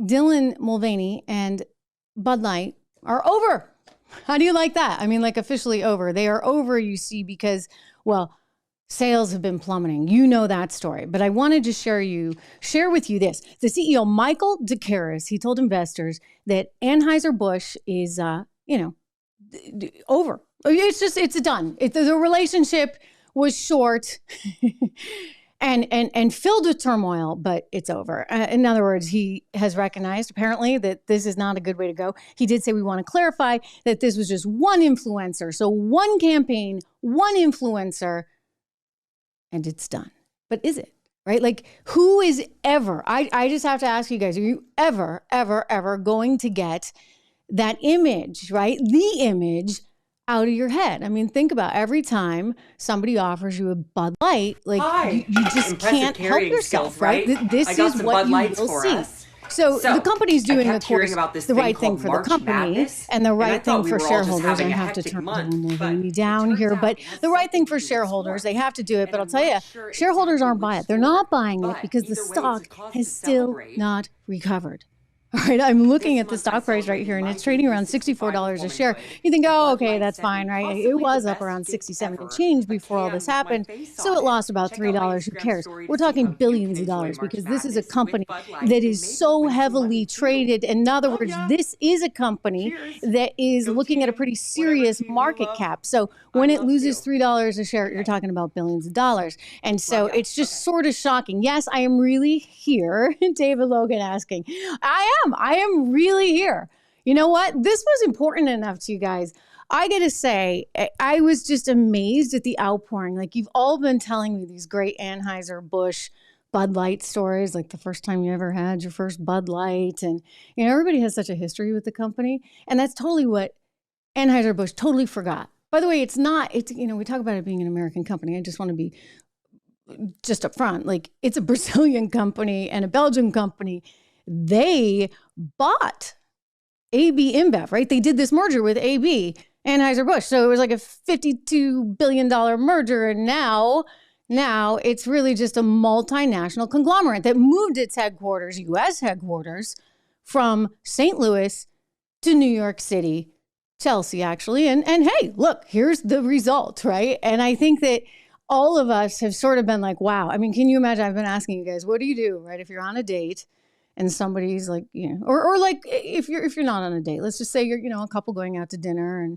Dylan Mulvaney and Bud Light are over. How do you like that? I mean, like officially over. They are over, you see, because, well, sales have been plummeting. You know that story. But I wanted to share with you this. The CEO, Michael DeCaris, he told investors that Anheuser-Busch is, over. It's done. The relationship was short and filled with turmoil, but it's over. In other words, he has recognized apparently that this is not a good way to go. He did say we want to clarify that this was just one influencer. So one campaign, one influencer, and it's done. But is it? Right? Like, who is ever, I just have to ask you guys, are you ever going to get that image, right? The image out of your head. I mean, think about every time somebody offers you a Bud Light, like you just can't help yourself, right? This is what you will see. So the company's doing, of course, the right thing for the company and the right thing for shareholders. I have to turn Mulvaney down here, but the right thing for shareholders, they have to do it. But I'll tell you, shareholders aren't buying it. They're not buying it because the stock has still not recovered. All right, I'm looking at the stock price right here, and it's trading around $64 a share. You think, oh, okay, that's fine, right? It was up around 67 and change before all this happened, so it lost about $3. Who cares? We're talking billions of dollars because this is a company that is so heavily traded. In other words, this is a company that is looking at a pretty serious market cap. So when it loses $3 a share, you're talking about billions of dollars. And so it's just sort of shocking. Yes, I am really here. David Logan asking, I am really here. You know what? This was important enough to you guys. I got to say, I was just amazed at the outpouring. Like, you've all been telling me these great Anheuser-Busch Bud Light stories, like the first time you ever had your first Bud Light. And, you know, everybody has such a history with the company. And that's totally what Anheuser-Busch totally forgot. By the way, it's, you know, we talk about it being an American company. I just want to be just up front. Like, it's a Brazilian company and a Belgian company. They bought AB InBev, right? They did this merger with AB, Anheuser-Busch. So it was like a $52 billion merger. And now it's really just a multinational conglomerate that moved its headquarters, U.S. headquarters, from St. Louis to New York City, Chelsea, actually. And hey, look, here's the result, right? And I think that all of us have sort of been like, wow. I mean, can you imagine? I've been asking you guys, what do you do, right? If you're on a date and somebody's like, you know, or like if you're not on a date, let's just say you're, you know, a couple going out to dinner and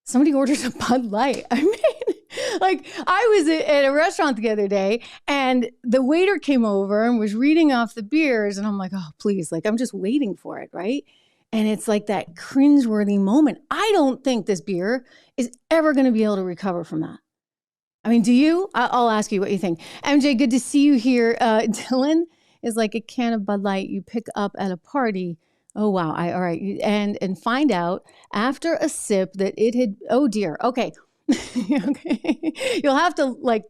somebody orders a Bud Light. I mean, like, I was at a restaurant the other day and the waiter came over and was reading off the beers and I'm like, oh, please, like, I'm just waiting for it, right? And it's like that cringeworthy moment. I don't think this beer is ever going to be able to recover from that. I mean, do you? I'll ask you what you think. MJ, good to see you here. Dylan is like a can of Bud Light you pick up at a party. Oh, wow. All right. And find out after a sip that it had, oh dear. Okay. Okay. You'll have to like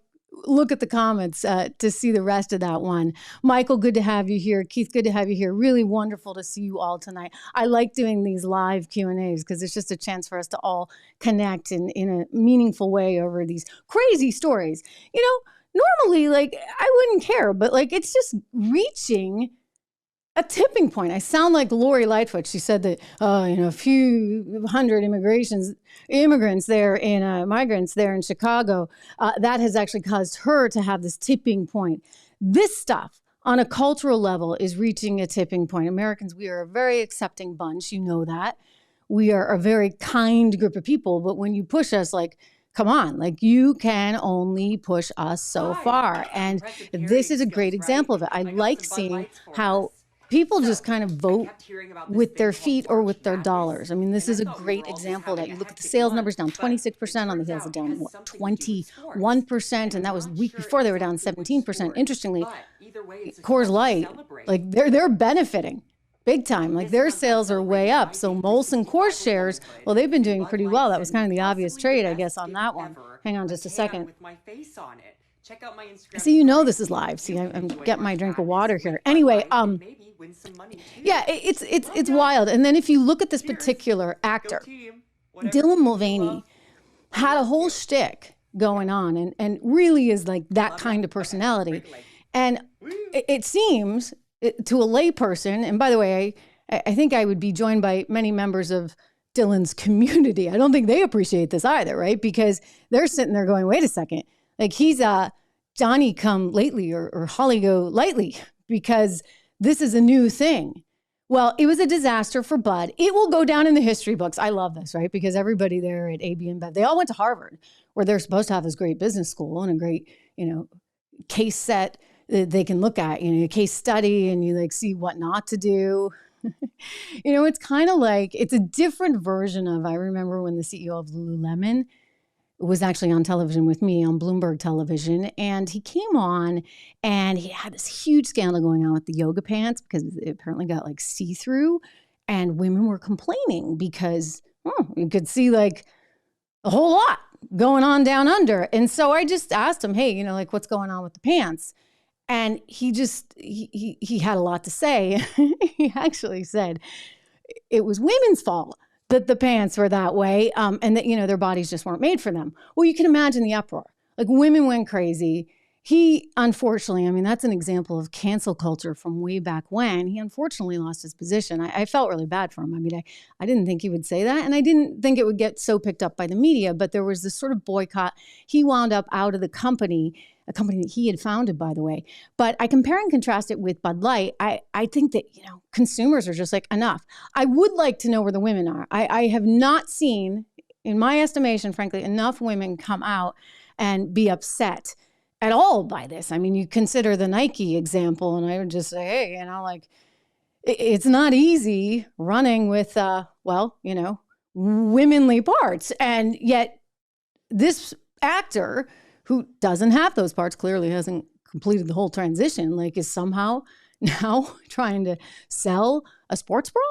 look at the comments to see the rest of that one. Michael, good to have you here. Keith, good to have you here. Really wonderful to see you all tonight. I like doing these live Q&As because it's just a chance for us to all connect in a meaningful way over these crazy stories. You know, normally, like, I wouldn't care, but like, it's just reaching a tipping point. I sound like Lori Lightfoot. She said that, you know, a few hundred immigrants there in migrants there in Chicago, that has actually caused her to have this tipping point. This stuff on a cultural level is reaching a tipping point. Americans, we are a very accepting bunch. You know that. We are a very kind group of people, but when you push us, like, come on, like, you can only push us so far. And this is a great example of it. I like seeing how people just kind of vote with their feet or with their dollars. I mean, this is a great example of that. You look at the sales numbers down 26% on the heels of down 21%. And that was the week before they were down 17%. Interestingly, Coors Light, like they're benefiting big time. Like, their sales are way up. So Molson Coors shares, well, they've been doing pretty well. That was kind of the obvious trade, I guess, on that one. Hang on just a second. Check out my Instagram. See, you know this is live. See, I'm getting my drink of water here. Anyway, yeah, it's wild. And then if you look at this particular actor, Dylan Mulvaney had a whole shtick going on and really is like that kind of personality. And it seems to a lay person, and by the way, I think I would be joined by many members of Dylan's community. I don't think they appreciate this either, right? Because they're sitting there going, wait a second, like he's Johnny come lately or Holly go lightly because this is a new thing. Well, it was a disaster for Bud. It will go down in the history books. I love this, right? Because everybody there at AB InBev, they all went to Harvard, where they're supposed to have this great business school and a great, case set that they can look at, a case study, and you like see what not to do. It's kind of like, it's a different version of, I remember when the CEO of Lululemon was actually on television with me on Bloomberg television. And he came on and he had this huge scandal going on with the yoga pants because it apparently got like see-through, and women were complaining because you could see like a whole lot going on down under. And so I just asked him, hey, like what's going on with the pants? And he had a lot to say. He actually said it was women's fault that the pants were that way, and that, their bodies just weren't made for them. Well, you can imagine the uproar. Like women went crazy. He, unfortunately, that's an example of cancel culture from way back when. He unfortunately lost his position. I felt really bad for him. I didn't think he would say that, and I didn't think it would get so picked up by the media, but there was this sort of boycott. He wound up out of the company, a company that he had founded, by the way. But I compare and contrast it with Bud Light. I think that, consumers are just like, enough. I would like to know where the women are. I have not seen, in my estimation, frankly, enough women come out and be upset at all by this. You consider the Nike example, and I would just say, hey, it's not easy running with, womanly parts. And yet this actor who doesn't have those parts, clearly hasn't completed the whole transition, like is somehow now trying to sell a sports bra.